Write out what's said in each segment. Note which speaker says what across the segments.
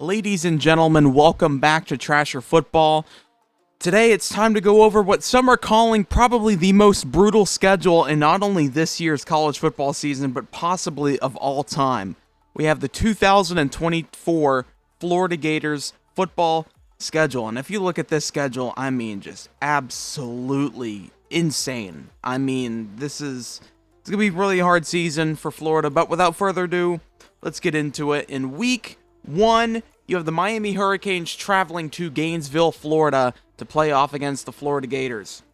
Speaker 1: Ladies and gentlemen, welcome back to Trasher Football. Today it's time to go over what some are calling probably the most brutal schedule in not only this year's college football season, but possibly of all time. We have the 2024 Florida Gators football schedule, and if you look at this schedule, I mean just absolutely insane. I mean, it's going to be a really hard season for Florida, but without further ado, let's get into it. In week 1, you have the Miami Hurricanes traveling to Gainesville, Florida to play off against the Florida Gators.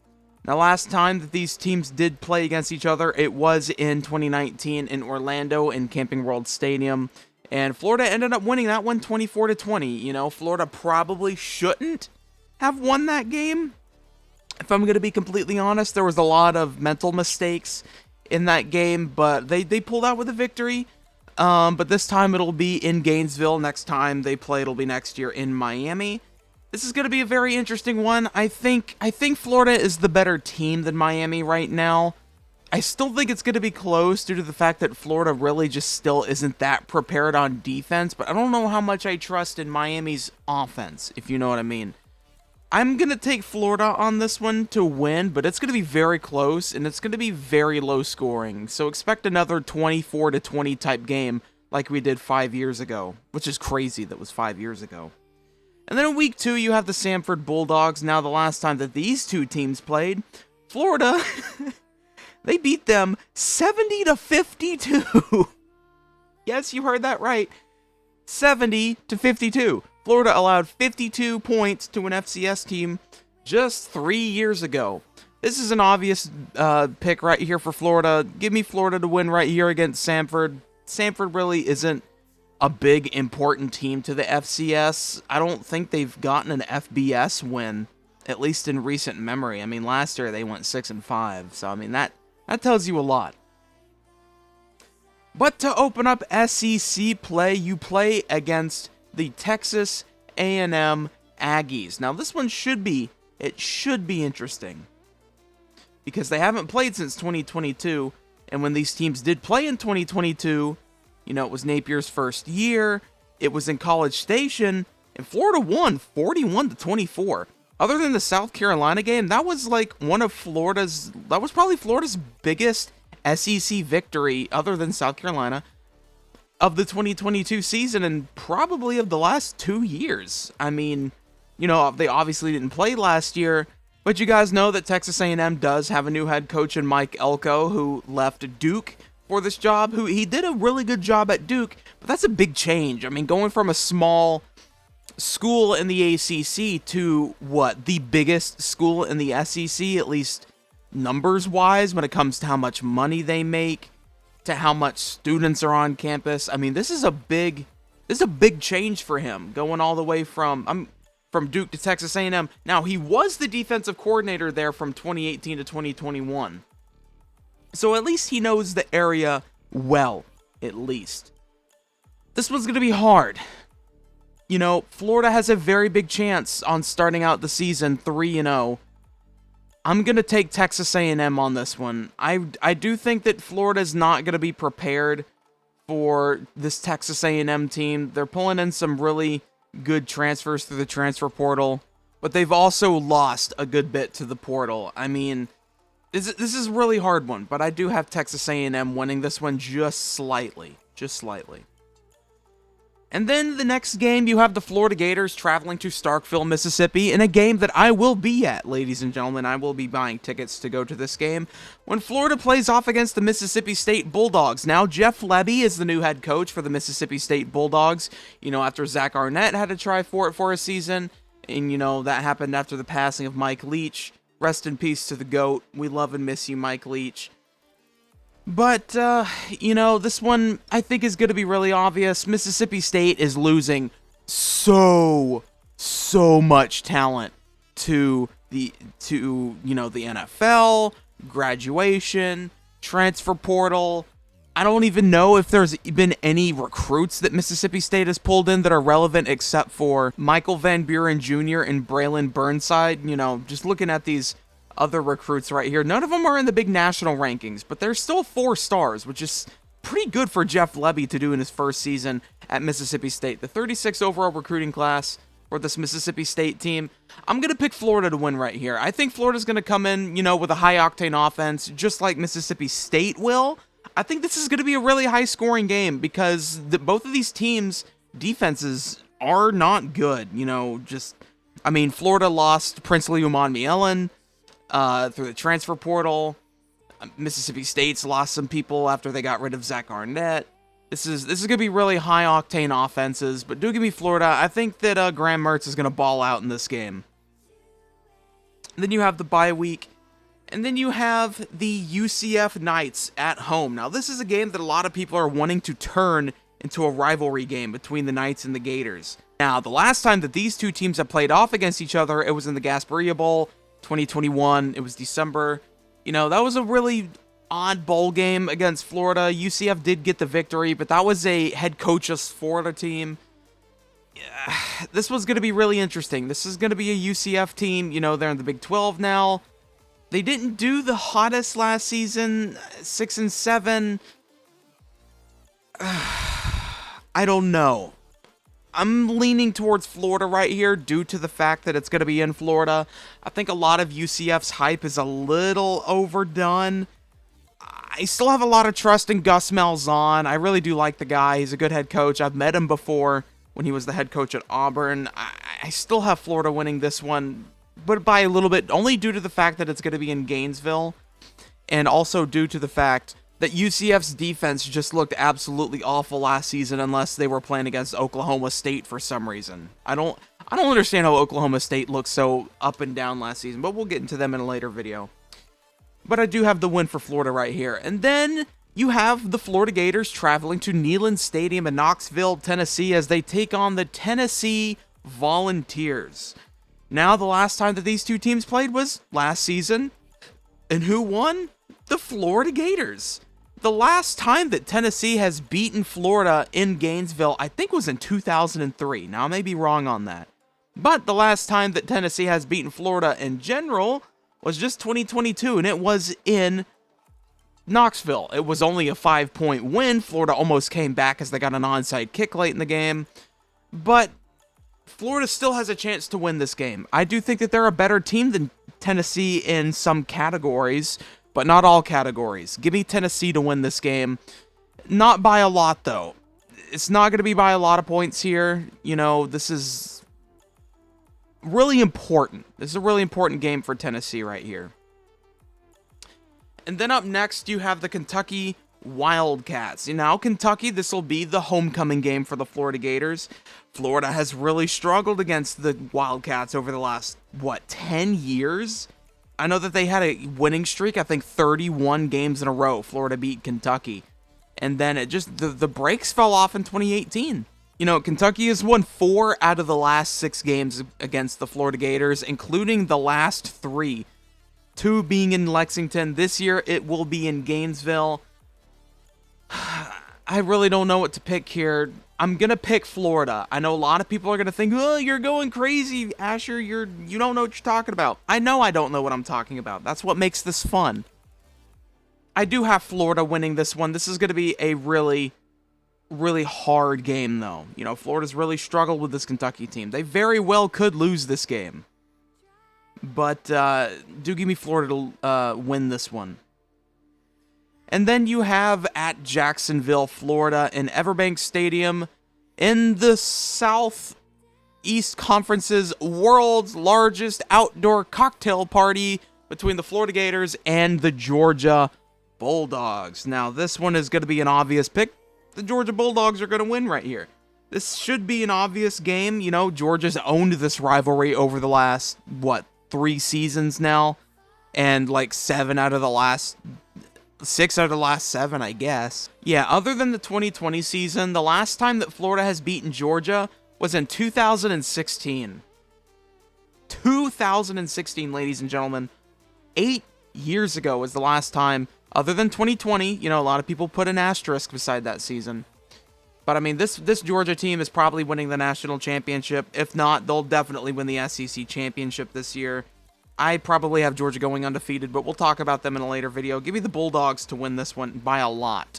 Speaker 1: Now, last time that these teams did play against each other, it was in 2019 in Orlando in Camping World Stadium, and Florida ended up winning that one 24-20. You know, Florida probably shouldn't have won that game. If I'm going to be completely honest, there was a lot of mental mistakes in that game, but they pulled out with a victory. But this time it'll be in Gainesville. Next time they play, it'll be next year in Miami. This is going to be a very interesting one. I think Florida is the better team than Miami right now. I still think it's going to be close due to the fact that Florida really just still isn't that prepared on defense, but I don't know how much I trust in Miami's offense, if you know what I mean. I'm going to take Florida on this one to win, but it's going to be very close, and it's going to be very low scoring. So expect another 24-20 type game like we did 5 years ago, which is crazy that was 5 years ago. And then in week 2, you have the Samford Bulldogs. Now, the last time that these two teams played, Florida, they beat them 70-52. Yes, you heard that right. 70-52. Florida allowed 52 points to an FCS team just 3 years ago. This is an obvious pick right here for Florida. Give me Florida to win right here against Samford. Samford really isn't a big, important team to the FCS. I don't think they've gotten an FBS win, at least in recent memory. I mean, last year they went 6-5, so I mean, that tells you a lot. But to open up SEC play, you play against the Texas A&M Aggies. Now, this one should be interesting because they haven't played since 2022, and when these teams did play in 2022, you know, it was Napier's first year, it was in College Station, and Florida won 41-24. Other than the South Carolina game, that was like that was probably Florida's biggest SEC victory, other than South Carolina, of the 2022 season and probably of the last 2 years. I mean, you know, they obviously didn't play last year, but you guys know that Texas A&M does have a new head coach in Mike Elko, who left Duke for this job, who he did a really good job at Duke, but that's a big change. I mean, going from a small school in the ACC to the biggest school in the SEC, at least numbers-wise, when it comes to how much money they make, to how much students are on campus. I mean, this is a big change for him, going all the way from Duke to Texas A&M. Now, he was the defensive coordinator there from 2018 to 2021. So at least he knows the area well, at least. This one's going to be hard. You know, Florida has a very big chance on starting out the season 3-0. I'm going to take Texas A&M on this one. I do think that Florida's not going to be prepared for this Texas A&M team. They're pulling in some really good transfers through the transfer portal, but they've also lost a good bit to the portal. I mean, this is a really hard one, but I do have Texas A&M winning this one just slightly. And then the next game, you have the Florida Gators traveling to Starkville, Mississippi, in a game that I will be at, ladies and gentlemen. I will be buying tickets to go to this game when Florida plays off against the Mississippi State Bulldogs. Now, Jeff Lebby is the new head coach for the Mississippi State Bulldogs. You know, after Zach Arnett had to try for it for a season, and, you know, that happened after the passing of Mike Leach. Rest in peace to the GOAT. We love and miss you, Mike Leach. But, you know, this one I think is going to be really obvious. Mississippi State is losing so much talent to the NFL, graduation, transfer portal. I don't even know if there's been any recruits that Mississippi State has pulled in that are relevant except for Michael Van Buren Jr. and Braylon Burnside. You know, just looking at these other recruits right here, none of them are in the big national rankings, but they're still 4 stars, which is pretty good for Jeff Lebby to do in his first season at Mississippi State. The 36th overall recruiting class for this Mississippi State team. I'm going to pick Florida to win right here. I think Florida's going to come in, with a high-octane offense, just like Mississippi State will. I think this is going to be a really high-scoring game because both of these teams' defenses are not good. Florida lost Princely Umanmielen through the transfer portal. Mississippi State's lost some people after they got rid of Zach Arnett. This is going to be really high-octane offenses, but do give me Florida. I think that Graham Mertz is going to ball out in this game. Then you have the bye week, and then you have the UCF Knights at home. Now, this is a game that a lot of people are wanting to turn into a rivalry game between the Knights and the Gators. Now, the last time that these two teams have played off against each other, it was in the Gasparilla Bowl, 2021. It was December. That was a really odd bowl game against Florida. UCF did get the victory, but that was a head coachless Florida team. This was going to be really interesting. This is going to be a UCF team. They're in the Big 12 now. They didn't do the hottest last season, 6-7. I don't know. I'm leaning towards Florida right here due to the fact that it's going to be in Florida. I think a lot of UCF's hype is a little overdone. I still have a lot of trust in Gus Malzahn. I really do like the guy. He's a good head coach. I've met him before when he was the head coach at Auburn. I still have Florida winning this one, but by a little bit, only due to the fact that it's going to be in Gainesville, and also due to the fact that UCF's defense just looked absolutely awful last season unless they were playing against Oklahoma State for some reason. I don't understand how Oklahoma State looked so up and down last season, but we'll get into them in a later video. But I do have the win for Florida right here. And then you have the Florida Gators traveling to Neyland Stadium in Knoxville, Tennessee, as they take on the Tennessee Volunteers. Now, the last time that these two teams played was last season. And who won? The Florida Gators. The last time that Tennessee has beaten Florida in Gainesville, I think, was in 2003. Now, I may be wrong on that. But the last time that Tennessee has beaten Florida in general was just 2022, and it was in Knoxville. It was only a 5-point win. Florida almost came back as they got an onside kick late in the game. But Florida still has a chance to win this game. I do think that they're a better team than Tennessee in some categories, but not all categories. Give me Tennessee to win this game. Not by a lot, though. It's not going to be by a lot of points here. This is really important. This is a really important game for Tennessee right here. And then up next, you have the Kentucky Wildcats. Kentucky, this will be the homecoming game for the Florida Gators. Florida has really struggled against the Wildcats over the last, 10 years? I know that they had a winning streak, I think 31 games in a row. Florida beat Kentucky. And then it just, the brakes fell off in 2018. Kentucky has won 4 out of the last 6 games against the Florida Gators, including the last 3. 2 being in Lexington. This year, it will be in Gainesville. I really don't know what to pick here. I'm going to pick Florida. I know a lot of people are going to think, oh, you're going crazy, Asher. You don't know what you're talking about. I know I don't know what I'm talking about. That's what makes this fun. I do have Florida winning this one. This is going to be a really hard game, though. Florida's really struggled with this Kentucky team. They very well could lose this game. But do give me Florida to win this one. And then you have at Jacksonville, Florida, in Everbank Stadium, in the Southeast Conference's world's largest outdoor cocktail party between the Florida Gators and the Georgia Bulldogs. Now, this one is going to be an obvious pick. The Georgia Bulldogs are going to win right here. This should be an obvious game. Georgia's owned this rivalry over the last, 3 seasons now? And 6 out of the last 7, I guess. Yeah, other than the 2020 season, the last time that Florida has beaten Georgia was in 2016. 2016, ladies and gentlemen. 8 years ago was the last time, other than 2020. A lot of people put an asterisk beside that season. But, this Georgia team is probably winning the national championship. If not, they'll definitely win the SEC championship this year. I probably have Georgia going undefeated, but we'll talk about them in a later video. Give me the Bulldogs to win this one by a lot.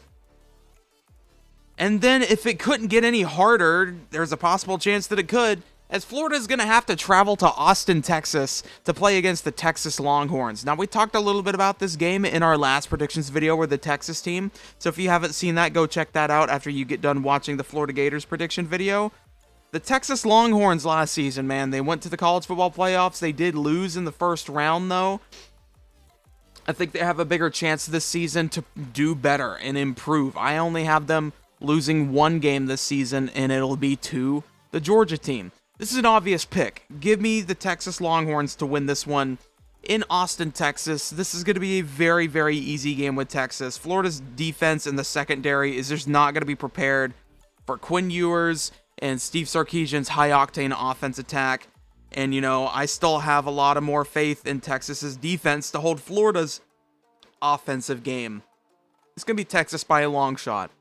Speaker 1: And then if it couldn't get any harder, there's a possible chance that it could, as Florida's going to have to travel to Austin, Texas to play against the Texas Longhorns. Now, we talked a little bit about this game in our last predictions video with the Texas team, so if you haven't seen that, go check that out after you get done watching the Florida Gators prediction video. The Texas Longhorns last season, man, they went to the college football playoffs. They did lose in the first round, though. I think they have a bigger chance this season to do better and improve. I only have them losing one game this season, and it'll be to the Georgia team. This is an obvious pick. Give me the Texas Longhorns to win this one in Austin, Texas. This is going to be a very, very easy game with Texas. Florida's defense in the secondary is just not going to be prepared for Quinn Ewers and Steve Sarkisian's high-octane offense attack. And, you know, I still have a lot of more faith in Texas's defense to hold Florida's offensive game. It's going to be Texas by a long shot.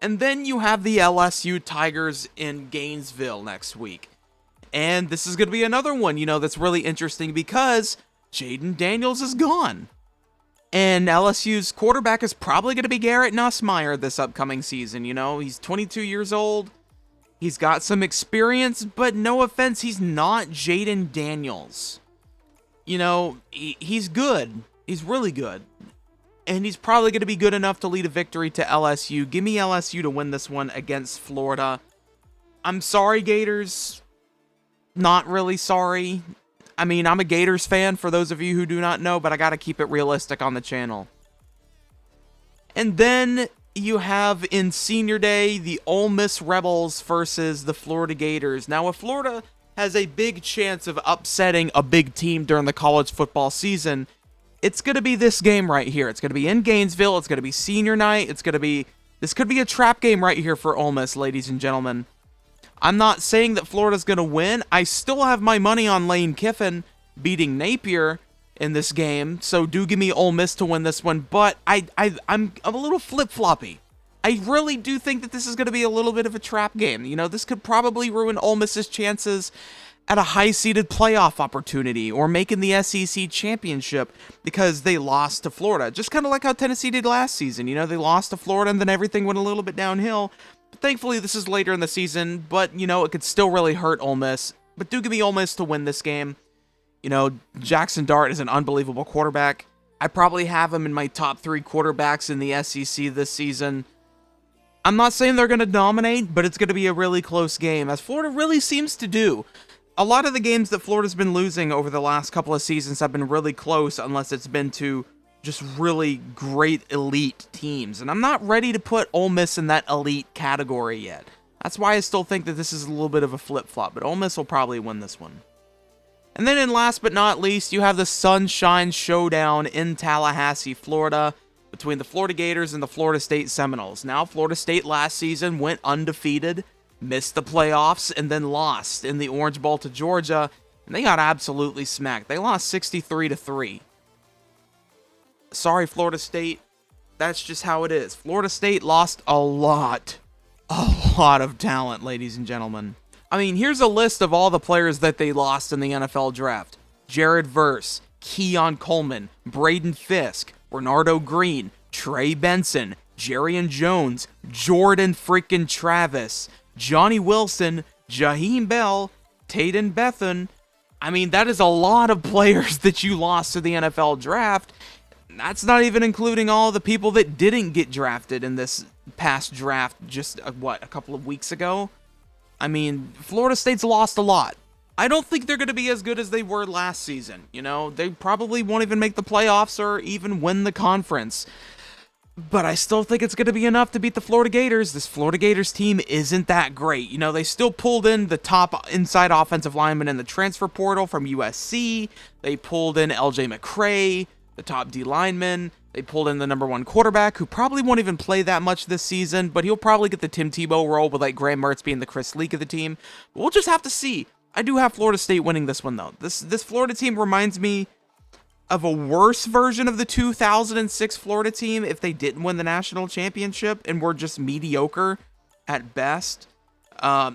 Speaker 1: And then you have the LSU Tigers in Gainesville next week. And this is going to be another one, you know, that's really interesting because Jaden Daniels is gone. And LSU's quarterback is probably going to be Garrett Nussmeier this upcoming season, you know. He's 22 years old. He's got some experience, but no offense, he's not Jaden Daniels. You know, he's good. He's really good. And he's probably going to be good enough to lead a victory to LSU. Give me LSU to win this one against Florida. I'm sorry, Gators. Not really sorry. I mean, I'm a Gators fan, for those of you who do not know, but I got to keep it realistic on the channel. And then you have in Senior Day, the Ole Miss Rebels versus the Florida Gators. Now, if Florida has a big chance of upsetting a big team during the college football season, it's going to be this game right here. It's going to be in Gainesville. It's going to be senior night. This could be a trap game right here for Ole Miss, ladies and gentlemen. I'm not saying that Florida's going to win. I still have my money on Lane Kiffin beating Napier in this game, so do give me Ole Miss to win this one, but I'm a little flip-floppy. I really do think that this is going to be a little bit of a trap game. You know, this could probably ruin Ole Miss's chances at a high-seeded playoff opportunity or making the SEC championship because they lost to Florida. Just kind of like how Tennessee did last season. You know, they lost to Florida and then everything went a little bit downhill. But thankfully, this is later in the season, but, you know, it could still really hurt Ole Miss. But do give me Ole Miss to win this game. You know, Jackson Dart is an unbelievable quarterback. I probably have him in my top 3 quarterbacks in the SEC this season. I'm not saying they're going to dominate, but it's going to be a really close game, as Florida really seems to do. A lot of the games that Florida's been losing over the last couple of seasons have been really close, unless it's been to just really great elite teams. And I'm not ready to put Ole Miss in that elite category yet. That's why I still think that this is a little bit of a flip-flop, but Ole Miss will probably win this one. And then in last but not least, you have the Sunshine Showdown in Tallahassee, Florida, between the Florida Gators and the Florida State Seminoles. Now, Florida State last season went undefeated, missed the playoffs, and then lost in the Orange Bowl to Georgia, and they got absolutely smacked. They lost 63-3. Sorry, Florida State. That's just how it is. Florida State lost a lot of talent, ladies and gentlemen. I mean, here's a list of all the players that they lost in the NFL draft. Jared Verse, Keon Coleman, Braden Fisk, Bernardo Green, Trey Benson, Jerrion Jones, Jordan freaking Travis, Johnny Wilson, Jaheim Bell, Taden Bethan. I mean, that is a lot of players that you lost to the NFL draft. That's not even including all the people that didn't get drafted in this past draft just, a couple of weeks ago? I mean, Florida State's lost a lot. I don't think they're going to be as good as they were last season. You know, they probably won't even make the playoffs or even win the conference. But I still think it's going to be enough to beat the Florida Gators. This Florida Gators team isn't that great. You know, they still pulled in the top inside offensive lineman in the transfer portal from USC. They pulled in LJ McCray, the top D lineman. They pulled in the number 1 quarterback, who probably won't even play that much this season, but he'll probably get the Tim Tebow role with like Graham Mertz being the Chris Leak of the team. But we'll just have to see. I do have Florida State winning this one, though. This Florida team reminds me of a worse version of the 2006 Florida team if they didn't win the national championship and were just mediocre at best.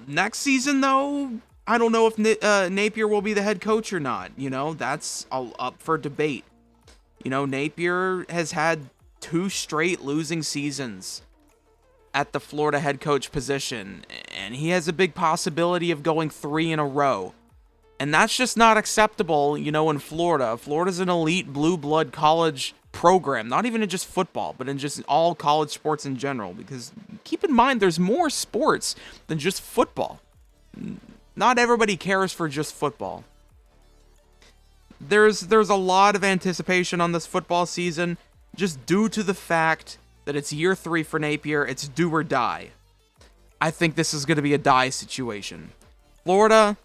Speaker 1: Next season, though, I don't know if Napier will be the head coach or not. You know, that's all up for debate. You know, Napier has had 2 straight losing seasons. at the Florida head coach position, and he has a big possibility of going 3 in a row. And that's just not acceptable, in Florida. Florida's an elite blue blood college program, not even in just football, but in just all college sports in general. Because keep in mind, there's more sports than just football. Not everybody cares for just football. There's a lot of anticipation on this football season, just due to the fact that it's year 3 for Napier. It's do or die. I think this is going to be a die situation. Florida,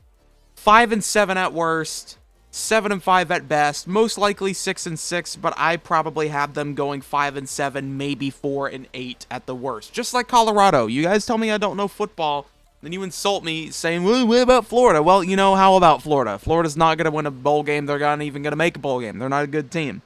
Speaker 1: 5-7 at worst, 7-5 at best, most likely 6-6, but I probably have them going 5-7, maybe 4-8 at the worst. Just like Colorado. You guys tell me I don't know football, then you insult me saying, well, what about Florida? Well, how about Florida? Florida's not going to win a bowl game. They're not even going to make a bowl game. They're not a good team.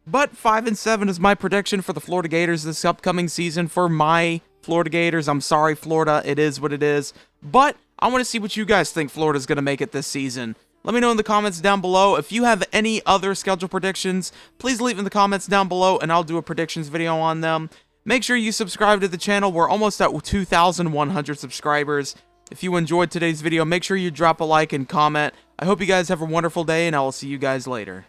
Speaker 1: But 5-7 is my prediction for the Florida Gators this upcoming season. For my Florida Gators, I'm sorry, Florida. It is what it is. But I want to see what you guys think Florida's going to make it this season. Let me know in the comments down below. If you have any other schedule predictions, please leave in the comments down below, and I'll do a predictions video on them. Make sure you subscribe to the channel. We're almost at 2,100 subscribers. If you enjoyed today's video, make sure you drop a like and comment. I hope you guys have a wonderful day, and I will see you guys later.